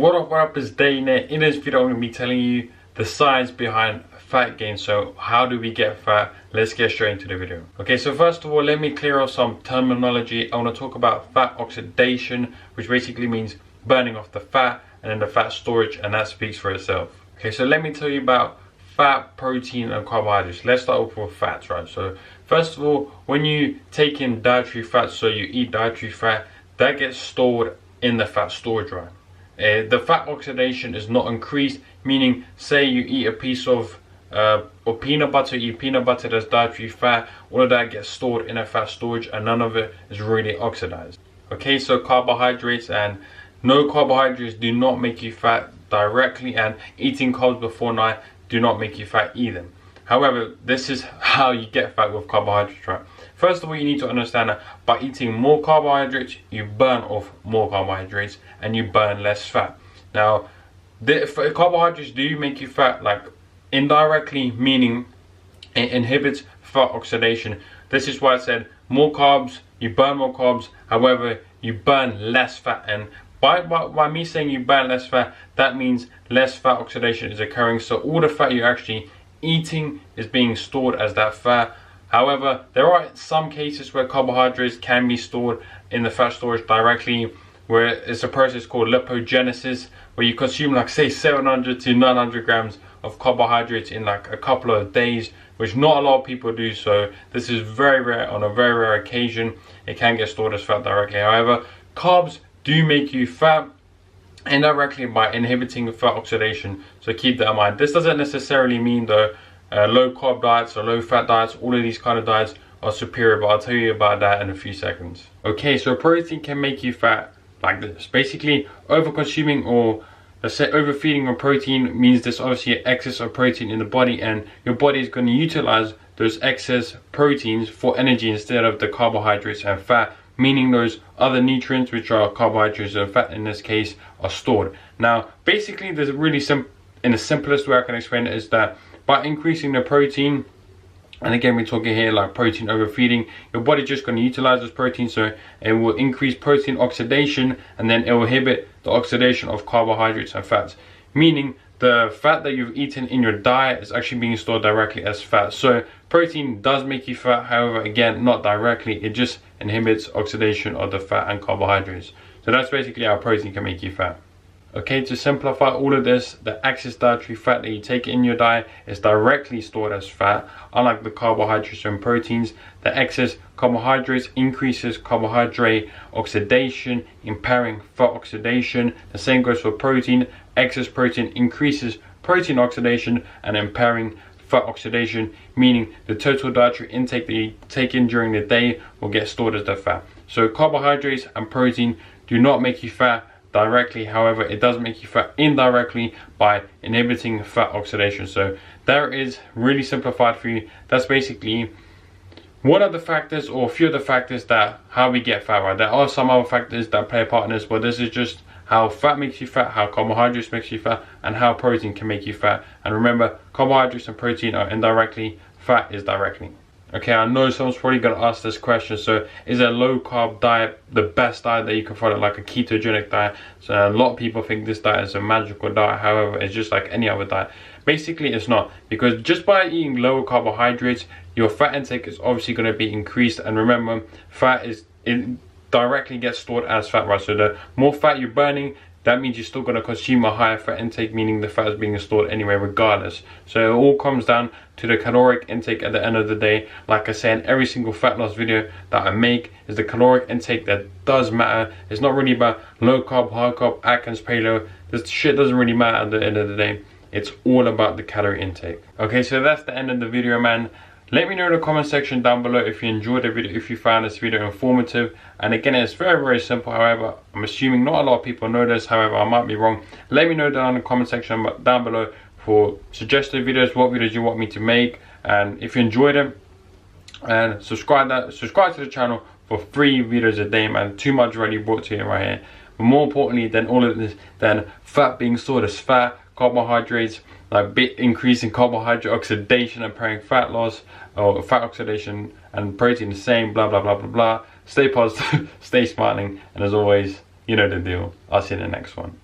What up is Dane. In this video I'm going to be telling you the science behind fat gain. So how do we get fat? Let's get straight into the video. Okay, so first of all, let me clear off some terminology. I want to talk about fat oxidation, which basically means burning off the fat, and then the fat storage, and that speaks for itself. Okay, so let me tell you about fat, protein and carbohydrates. Let's start off with fats, right? So first of all, when you take in dietary fat, so you eat dietary fat, that gets stored in the fat storage, right? The fat oxidation is not increased, meaning say you eat a piece of or peanut butter, you eat peanut butter that's dietary fat, all of that gets stored in a fat storage and none of it is really oxidized. Okay, so carbohydrates and no carbohydrates do not make you fat directly, and eating carbs before night do not make you fat either. However, this is how you get fat with carbohydrates, right? First of all, you need to understand that by eating more carbohydrates, you burn off more carbohydrates and you burn less fat. Now, carbohydrates do make you fat, like indirectly, meaning it inhibits fat oxidation. This is why I said more carbs, you burn more carbs, however, you burn less fat. And by me saying you burn less fat, that means less fat oxidation is occurring. So all the fat you're actually eating is being stored as that fat. However, there are some cases where carbohydrates can be stored in the fat storage directly, where it's a process called lipogenesis, where you consume like say 700 to 900 grams of carbohydrates in like a couple of days, which not a lot of people do. So this is very rare. On a very rare occasion, it can get stored as fat directly. However, carbs do make you fat indirectly by inhibiting fat oxidation, so keep that in mind. This doesn't necessarily mean though low carb diets or low fat diets, all of these kind of diets are superior, but I'll tell you about that in a few seconds. Okay, so protein can make you fat like this. Basically, over consuming, or let's say overfeeding on protein, means there's obviously excess of protein in the body, and your body is going to utilize those excess proteins for energy instead of the carbohydrates and fat, meaning those other nutrients, which are carbohydrates and fat in this case, are stored. Now basically, there's a really in the simplest way I can explain it is that by increasing the protein, and again we're talking here like protein overfeeding, your body's just going to utilize this protein, so it will increase protein oxidation, and then it will inhibit the oxidation of carbohydrates and fats, meaning the fat that you've eaten in your diet is actually being stored directly as fat. So protein does make you fat, however, again, not directly, it just inhibits oxidation of the fat and carbohydrates. So that's basically how protein can make you fat. Okay, to simplify all of this, the excess dietary fat that you take in your diet is directly stored as fat. Unlike the carbohydrates and proteins, the excess carbohydrates increases carbohydrate oxidation, impairing fat oxidation. The same goes for protein. Excess protein increases protein oxidation and impairing fat oxidation, meaning the total dietary intake that you take in during the day will get stored as the fat. So carbohydrates and protein do not make you fat directly, however, it does make you fat indirectly by inhibiting fat oxidation. So there is really simplified for you. That's basically one of the factors, or a few of the factors, that how we get fat, right? There are some other factors that play a part in this, but this is just how fat makes you fat, how carbohydrates makes you fat, and how protein can make you fat. And remember, carbohydrates and protein are indirectly, fat is directly. Okay, I know someone's probably going to ask this question, so is a low carb diet the best diet that you can follow, like a ketogenic diet? So a lot of people think this diet is a magical diet, however, it's just like any other diet. Basically, it's not, because just by eating lower carbohydrates, your fat intake is obviously going to be increased, and remember, fat directly gets stored as fat, right? So the more fat you're burning, that means you're still going to consume a higher fat intake, meaning the fat is being stored anyway regardless. So it all comes down to the caloric intake at the end of the day. Like I say in every single fat loss video that I make, is the caloric intake that does matter. It's not really about low carb, high carb, Atkins, paleo. This shit doesn't really matter at the end of the day. It's all about the calorie intake. Okay, so that's the end of the video, man. Let me know in the comment section down below if you enjoyed the video, if you found this video informative. And again, it's very simple. However, I'm assuming not a lot of people know this. However, I might be wrong. Let me know down in the comment section down below for suggested videos, what videos you want me to make, and if you enjoyed them. And subscribe to the channel for 3 videos a day, man. Too much already brought to you right here. But more importantly than all of this, than fat being stored as fat, carbohydrates, like increasing carbohydrate oxidation and impairing fat loss, or fat oxidation, and protein the same, blah blah blah blah blah. Stay positive, stay smiling, and as always, you know the deal. I'll see you in the next one.